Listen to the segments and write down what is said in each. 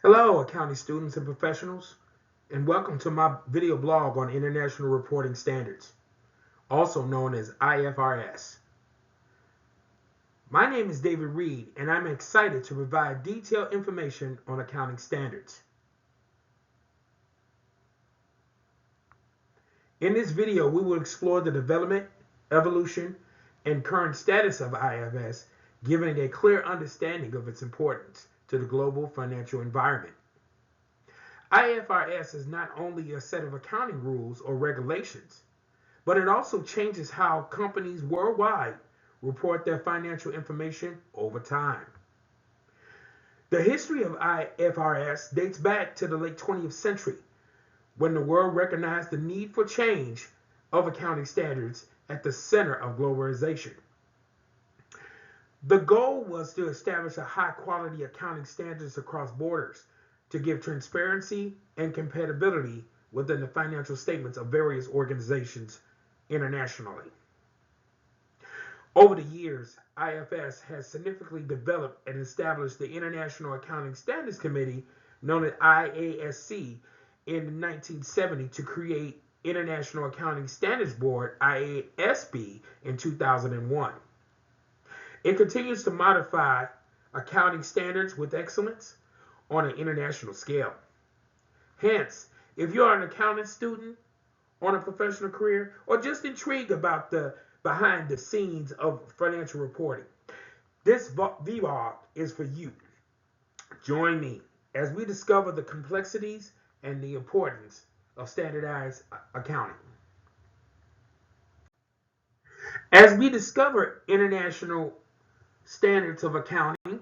Hello, accounting students and professionals, and welcome to my video blog on International Reporting Standards, also known as IFRS. My name is David Reed, and I'm excited to provide detailed information on accounting standards. In this video, we will explore the development, evolution, and current status of IFRS, giving a clear understanding of its importance to the global financial environment. IFRS is not only a set of accounting rules or regulations, but it also changes how companies worldwide report their financial information over time. The history of IFRS dates back to the late 20th century, when the world recognized the need for change of accounting standards at the center of globalization. The goal was to establish a high quality accounting standards across borders to give transparency and compatibility within the financial statements of various organizations internationally. Over the years, IFS has significantly developed and established the International Accounting Standards Committee, known as IASC, in 1970 to create International Accounting Standards Board, IASB, in 2001. It continues to modify accounting standards with excellence on an international scale. Hence, if you are an accounting student on a professional career or just intrigued about the behind the scenes of financial reporting, this vlog is for you. Join me as we discover the complexities and the importance of standardized accounting. As we discover international standards of accounting,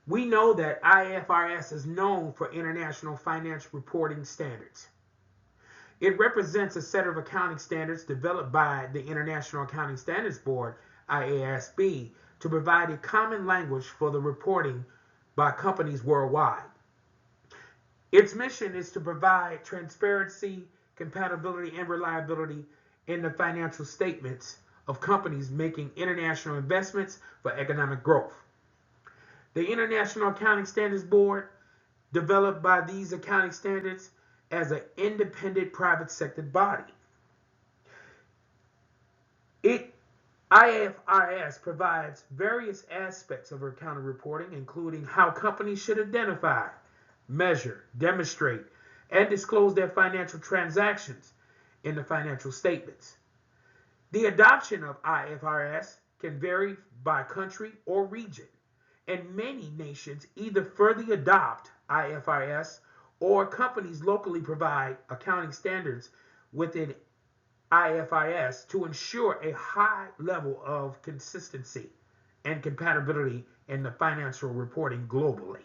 we know that IFRS is known for International Financial Reporting Standards. It represents a set of accounting standards developed by the International Accounting Standards Board, IASB, to provide a common language for the reporting by companies worldwide. Its mission is to provide transparency, compatibility, and reliability in the financial statements of companies making international investments for economic growth. The International Accounting Standards Board, developed by these accounting standards as an independent private sector body. IFRS provides various aspects of accounting reporting, including how companies should identify, measure, demonstrate, and disclose their financial transactions in the financial statements. The adoption of IFRS can vary by country or region, and many nations either further adopt IFRS or companies locally provide accounting standards within IFRS to ensure a high level of consistency and compatibility in the financial reporting globally.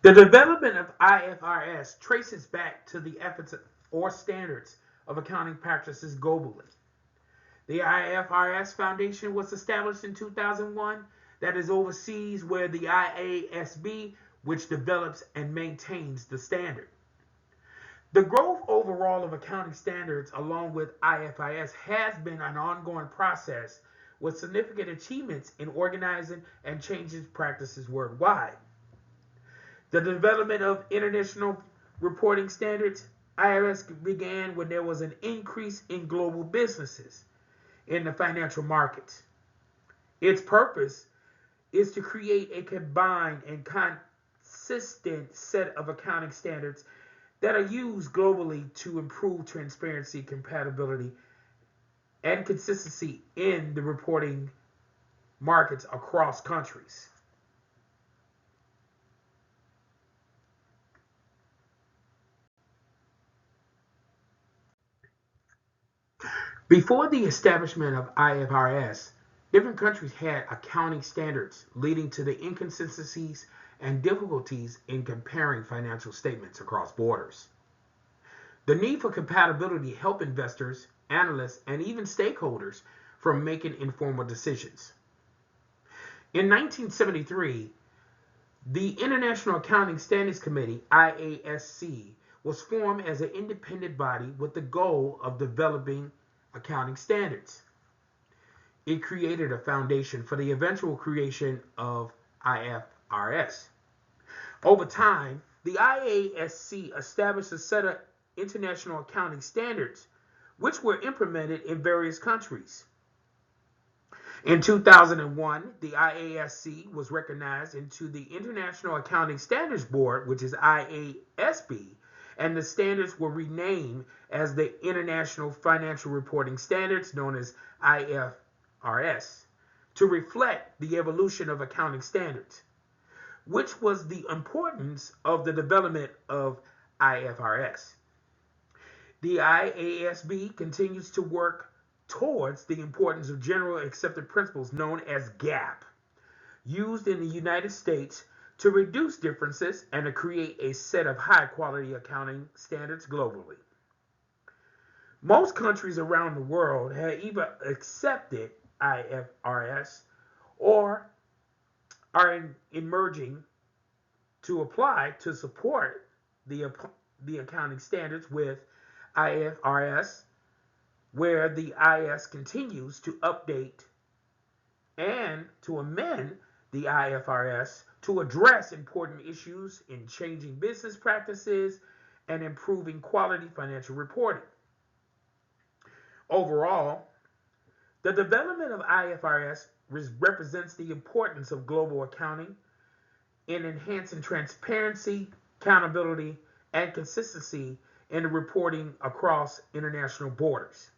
The development of IFRS traces back to the efforts or standards of accounting practices globally. The IFRS Foundation was established in 2001 that is oversees where the IASB, which develops and maintains the standard. The growth overall of accounting standards along with IFRS has been an ongoing process with significant achievements in organizing and changing practices worldwide. The development of international reporting standards, IRS began when there was an increase in global businesses in the financial markets. Its purpose is to create a combined and consistent set of accounting standards that are used globally to improve transparency, compatibility, and consistency in the reporting markets across countries. Before the establishment of IFRS, different countries had accounting standards, leading to the inconsistencies and difficulties in comparing financial statements across borders. The need for compatibility helped investors, analysts, and even stakeholders from making informed decisions. In 1973, the International Accounting Standards Committee, IASC, was formed as an independent body with the goal of developing accounting standards. It created a foundation for the eventual creation of IFRS. Over time, the IASC established a set of international accounting standards which were implemented in various countries. In 2001, the IASC was recognized into the International Accounting Standards Board, which is IASB, and the standards were renamed as the International Financial Reporting Standards, known as IFRS, to reflect the evolution of accounting standards, which was the importance of the development of IFRS. The IASB continues to work towards the importance of general accepted principles known as GAAP, used in the United States to reduce differences and to create a set of high quality accounting standards globally. Most countries around the world have either accepted IFRS or are emerging to apply to support the accounting standards with IFRS, where the IS continues to update and to amend the IFRS to address important issues in changing business practices and improving quality financial reporting. Overall, the development of IFRS represents the importance of global accounting in enhancing transparency, accountability, and consistency in the reporting across international borders,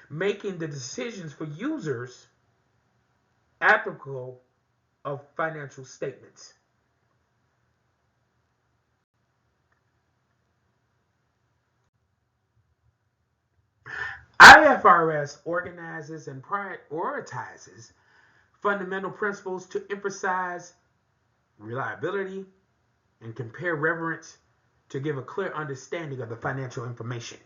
making the decisions for users applicable of financial statements. IFRS organizes and prioritizes fundamental principles to emphasize reliability and compare reference to give a clear understanding of the financial information.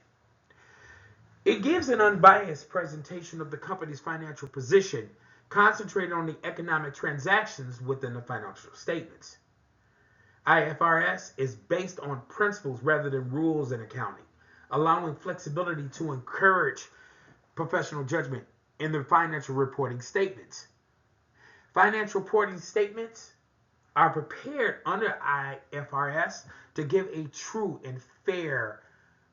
It gives an unbiased presentation of the company's financial position, concentrated on the economic transactions within the financial statements. IFRS is based on principles rather than rules in accounting, allowing flexibility to encourage professional judgment in the financial reporting statements. Financial reporting statements are prepared under IFRS to give a true and fair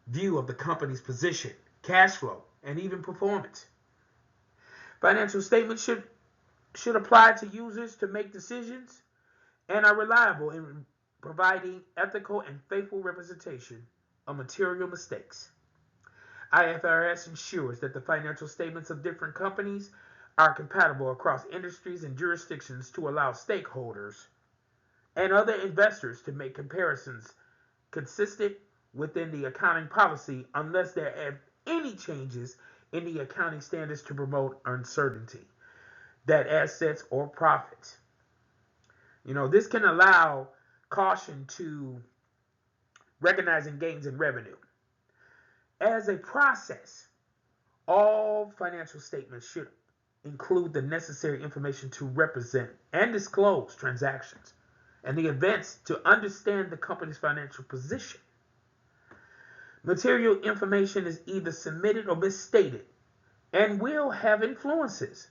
view of the company's position, cash flow, and even performance. Financial statements should apply to users to make decisions and are reliable in providing ethical and faithful representation of material mistakes. IFRS ensures that the financial statements of different companies are compatible across industries and jurisdictions to allow stakeholders and other investors to make comparisons consistent within the accounting policy unless there are any changes in the accounting standards to promote uncertainty that assets or profits. This can allow caution to recognizing gains in revenue. As a process, all financial statements should include the necessary information to represent and disclose transactions and the events to understand the company's financial position. Material information is either submitted or misstated and will have influences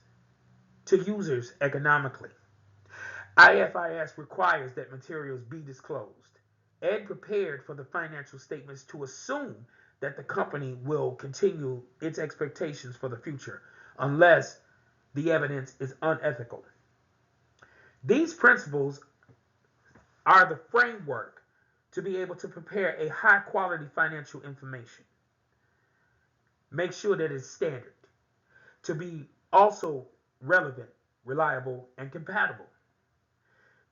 to users economically. IFRS requires that materials be disclosed and prepared for the financial statements to assume that the company will continue its expectations for the future unless the evidence is unethical. These principles are the framework to be able to prepare a high quality financial information. Make sure that it's standard, to be also relevant, reliable, and compatible,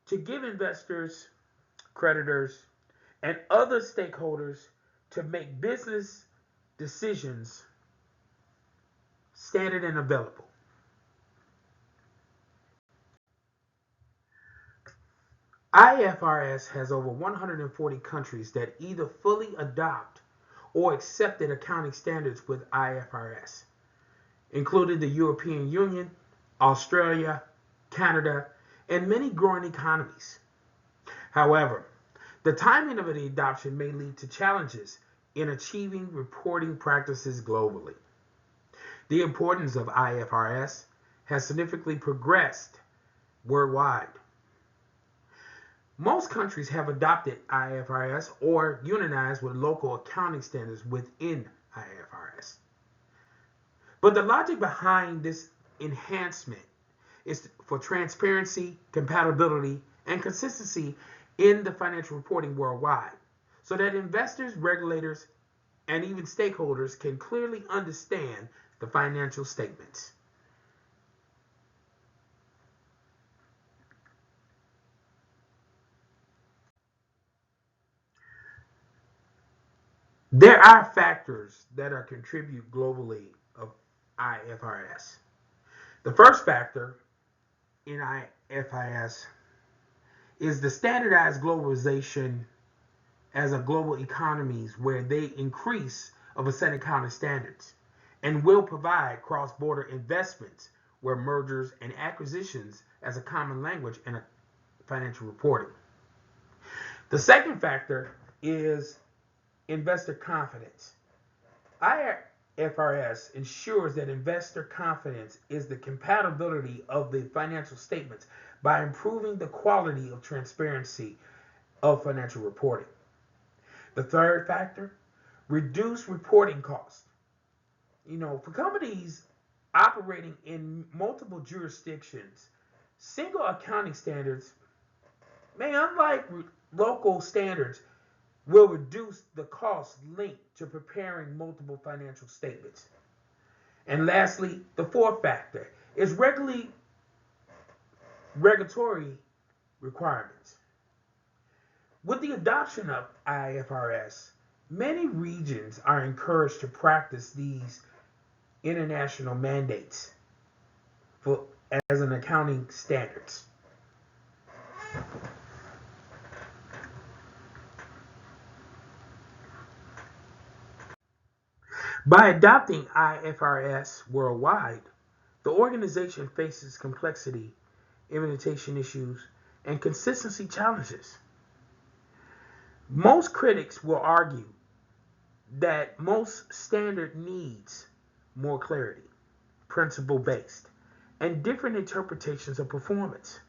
to give investors, creditors, and other stakeholders to make business decisions standard and available. IFRS has over 140 countries that either fully adopt or accepted accounting standards with IFRS, including the European Union, Australia, Canada, and many growing economies. However, the timing of the adoption may lead to challenges in achieving reporting practices globally. The importance of IFRS has significantly progressed worldwide. Most countries have adopted IFRS or unionized with local accounting standards within IFRS. But the logic behind this enhancement is for transparency, compatibility, and consistency in the financial reporting worldwide, so that investors, regulators, and even stakeholders can clearly understand the financial statements. There are factors that are contribute globally of IFRS. The first factor in IFRS is the standardized globalization as a global economies where they increase of a set accounting standards and will provide cross-border investments where mergers and acquisitions as a common language in a financial reporting. The second factor is investor confidence. IFRS ensures that investor confidence is the compatibility of the financial statements by improving the quality of transparency of financial reporting. The third factor, reduce reporting costs. For companies operating in multiple jurisdictions, single accounting standards may, unlike local standards, will reduce the cost linked to preparing multiple financial statements. And lastly, the fourth factor is regulatory requirements. With the adoption of IFRS, many regions are encouraged to practice these international mandates as an accounting standards. By adopting IFRS worldwide, the organization faces complexity, implementation issues, and consistency challenges. Most critics will argue that most standard needs more clarity, principle-based, and different interpretations of performance.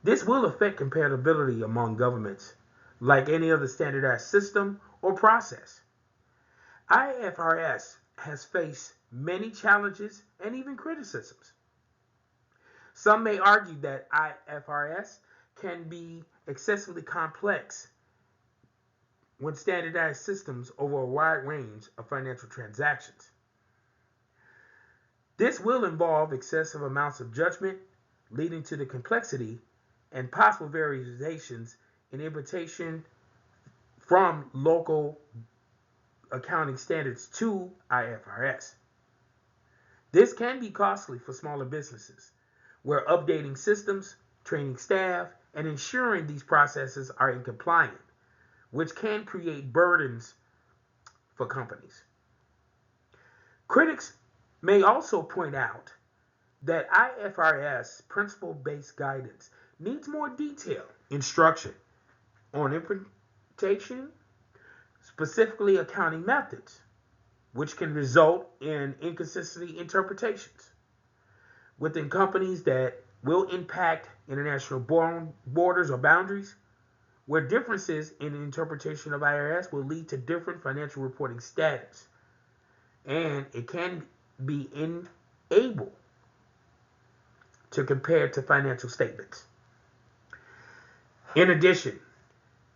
This will affect compatibility among governments, like any other standardized system or process. IFRS has faced many challenges and even criticisms. Some may argue that IFRS can be excessively complex when standardized systems over a wide range of financial transactions. This will involve excessive amounts of judgment, leading to the complexity and possible variations in implementation from local accounting standards to IFRS. This can be costly for smaller businesses, where updating systems, training staff, and ensuring these processes are in compliance, which can create burdens for companies. Critics may also point out that IFRS principle-based guidance needs more detailed instruction on implementation, specifically accounting methods, which can result in inconsistent interpretations within companies that will impact international borders or boundaries, where differences in interpretation of IRS will lead to different financial reporting status, and it can be unable to compare to financial statements. In addition,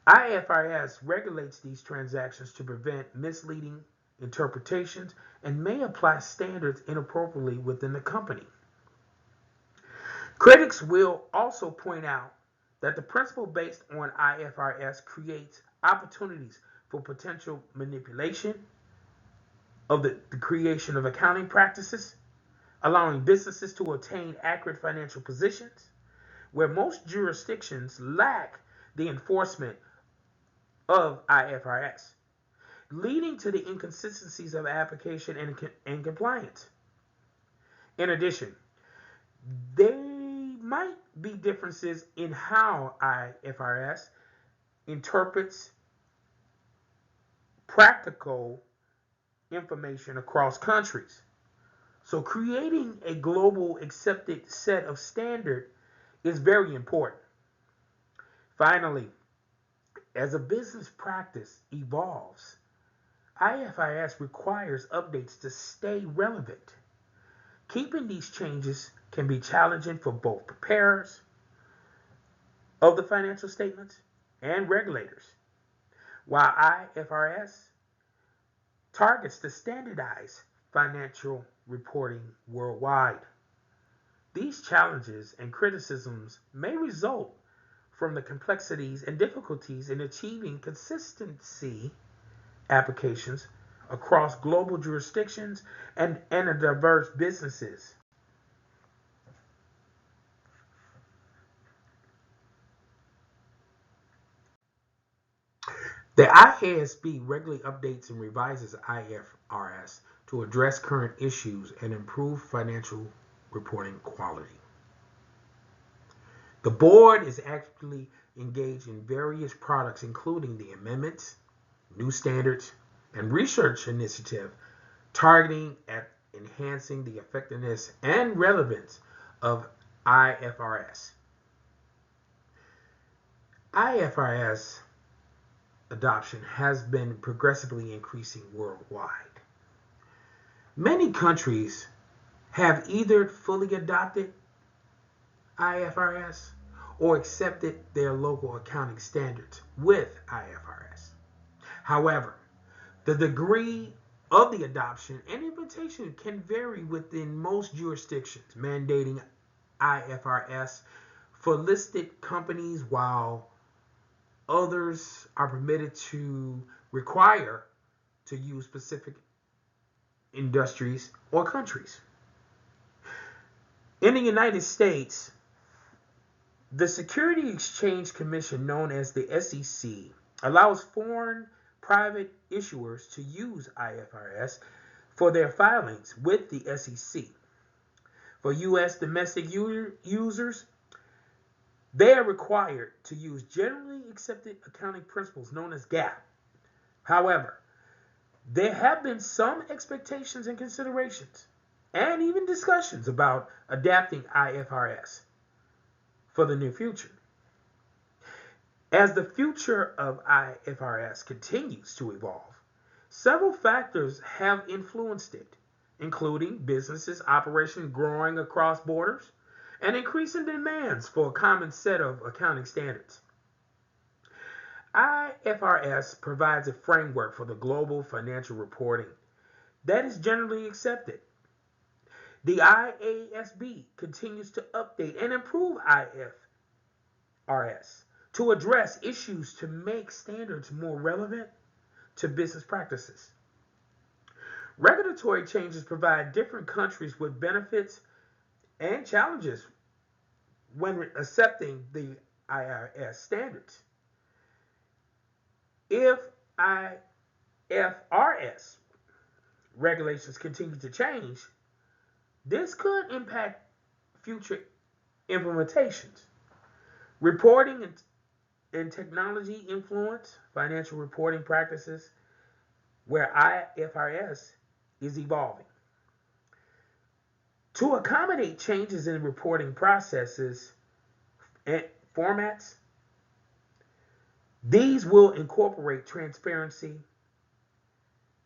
IFRS regulates these transactions to prevent misleading interpretations and may apply standards inappropriately within the company. Critics will also point out that the principle based on IFRS creates opportunities for potential manipulation of the creation of accounting practices, allowing businesses to attain accurate financial positions, where most jurisdictions lack the enforcement of IFRS, leading to the inconsistencies of application and compliance. In addition, there might be differences in how IFRS interprets practical information across countries. So creating a global accepted set of standard is very important. Finally, as a business practice evolves, IFRS requires updates to stay relevant. Keeping these changes can be challenging for both preparers of the financial statements and regulators. While IFRS targets to standardize financial reporting worldwide, these challenges and criticisms may result from the complexities and difficulties in achieving consistency applications across global jurisdictions and diverse businesses. The IASB regularly updates and revises IFRS to address current issues and improve financial reporting quality. The board is actively engaged in various products, including the amendments, new standards, and research initiative targeting at enhancing the effectiveness and relevance of IFRS. IFRS adoption has been progressively increasing worldwide. Many countries have either fully adopted IFRS or accepted their local accounting standards with IFRS. However, the degree of the adoption and implementation can vary within most jurisdictions, mandating IFRS for listed companies while others are permitted to require to use specific industries or countries. In the United States, the Security Exchange Commission, known as the SEC, allows foreign private issuers to use IFRS for their filings with the SEC. For U.S. domestic users, they are required to use generally accepted accounting principles known as GAAP. However, there have been some expectations and considerations, and even discussions about adapting IFRS for the near future. As the future of IFRS continues to evolve, several factors have influenced it, including businesses' operations growing across borders and increasing demands for a common set of accounting standards. IFRS provides a framework for the global financial reporting that is generally accepted. The IASB continues to update and improve IFRS to address issues to make standards more relevant to business practices. Regulatory changes provide different countries with benefits and challenges when accepting the IRS standards. If IFRS regulations continue to change, this could impact future implementations. Reporting and technology influence financial reporting practices where IFRS is evolving. To accommodate changes in reporting processes and formats, these will incorporate transparency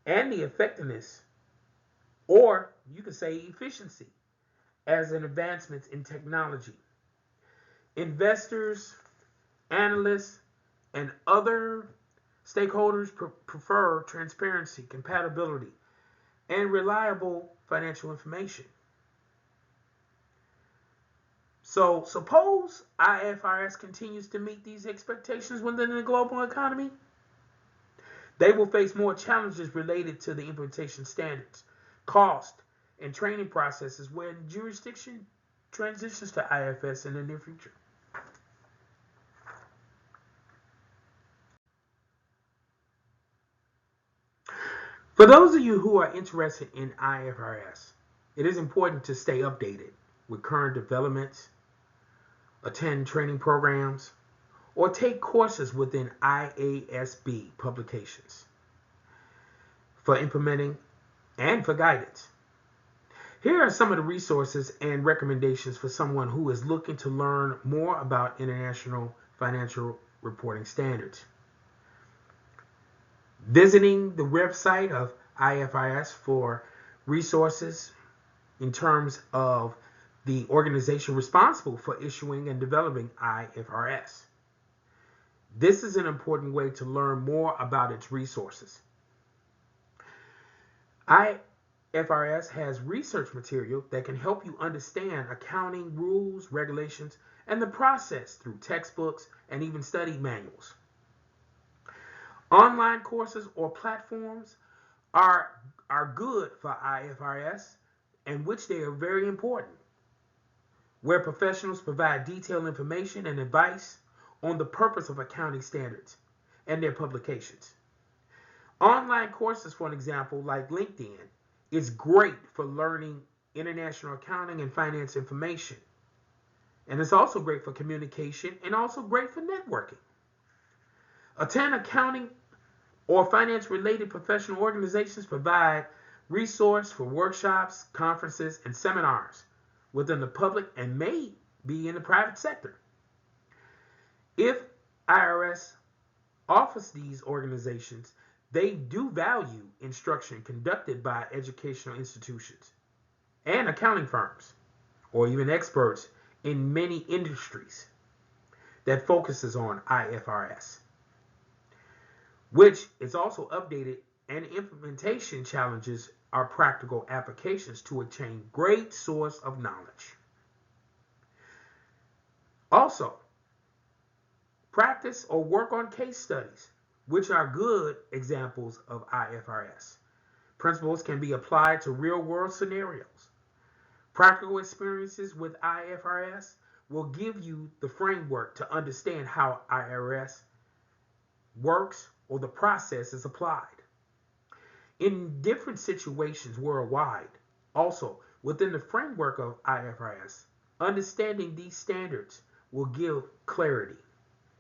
and the effectiveness, or you could say efficiency, as an advancement in technology. Investors, analysts, and other stakeholders prefer transparency, compatibility, and reliable financial information. So suppose IFRS continues to meet these expectations within the global economy, they will face more challenges related to the implementation standards, cost, and training processes when jurisdiction transitions to IFRS in the near future. For those of you who are interested in IFRS, it is important to stay updated with current developments, attend training programs, or take courses within IASB publications for implementing and for guidance. Here are some of the resources and recommendations for someone who is looking to learn more about international financial reporting standards. Visiting the website of IFRS for resources in terms of the organization responsible for issuing and developing IFRS. This is an important way to learn more about its resources. IFRS has research material that can help you understand accounting rules, regulations, and the process through textbooks and even study manuals. Online courses or platforms are good for IFRS, and which they are very important, where professionals provide detailed information and advice on the purpose of accounting standards and their publications. Online courses, for an example, like LinkedIn, is great for learning international accounting and finance information. And it's also great for communication and also great for networking. Attend accounting or finance-related professional organizations provide resource for workshops, conferences, and seminars within the public and may be in the private sector. If IRS offers these organizations, they do value instruction conducted by educational institutions and accounting firms, or even experts in many industries that focuses on IFRS, which is also updated, and implementation challenges are practical applications to attain great source of knowledge. Also, practice or work on case studies, which are good examples of IFRS. Principles can be applied to real-world scenarios. Practical experiences with IFRS will give you the framework to understand how IFRS works or the process is applied. In different situations worldwide, also within the framework of IFRS, understanding these standards will give clarity,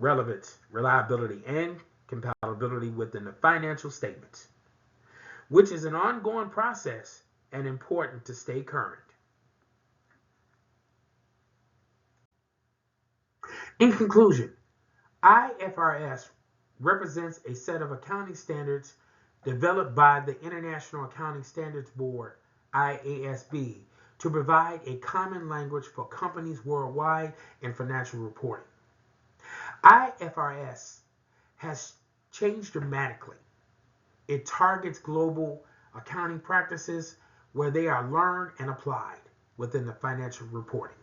relevance, reliability, and compatibility within the financial statements, which is an ongoing process and important to stay current. In conclusion, IFRS represents a set of accounting standards developed by the International Accounting Standards Board, IASB, to provide a common language for companies worldwide in financial reporting. IFRS has changed dramatically. It targets global accounting practices where they are learned and applied within the financial reporting.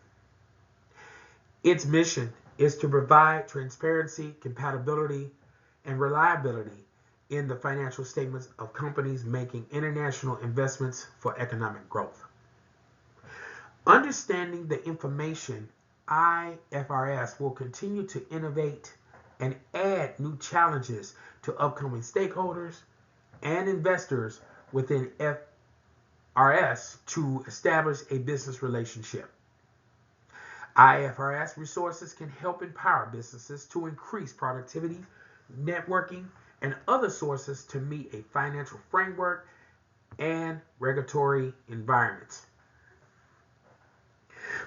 Its mission is to provide transparency, compatibility, and reliability in the financial statements of companies making international investments for economic growth. Understanding the information, IFRS will continue to innovate and add new challenges to upcoming stakeholders and investors within FRS to establish a business relationship. IFRS resources can help empower businesses to increase productivity, networking, and other sources to meet a financial framework and regulatory environments.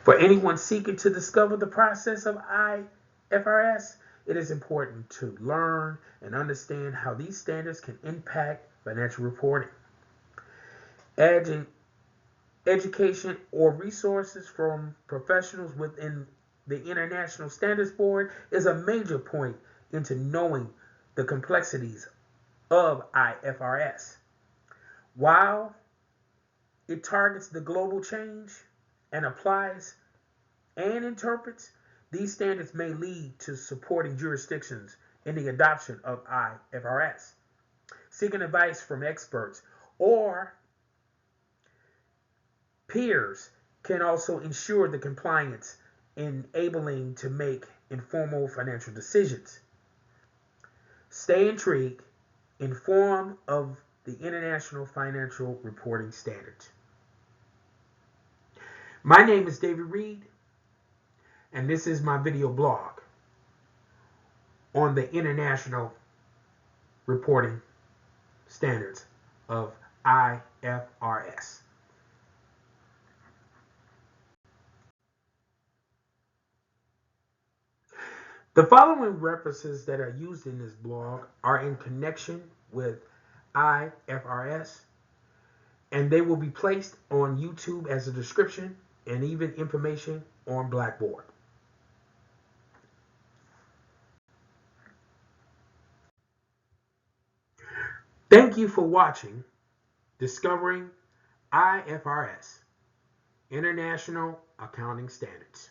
For anyone seeking to discover the process of IFRS, it is important to learn and understand how these standards can impact financial reporting. Adding education or resources from professionals within the International Standards Board is a major point into knowing the complexities of IFRS. While it targets the global change and applies and interprets, these standards may lead to supporting jurisdictions in the adoption of IFRS. Seeking advice from experts or peers can also ensure the compliance, enabling to make informed financial decisions. Stay intrigued, informed of the International Financial Reporting Standards. My name is David Reed, and this is my video blog on the International Reporting Standards of IFRS. The following references that are used in this blog are in connection with IFRS, and they will be placed on YouTube as a description and even information on Blackboard. Thank you for watching Discovering IFRS, International Accounting Standards.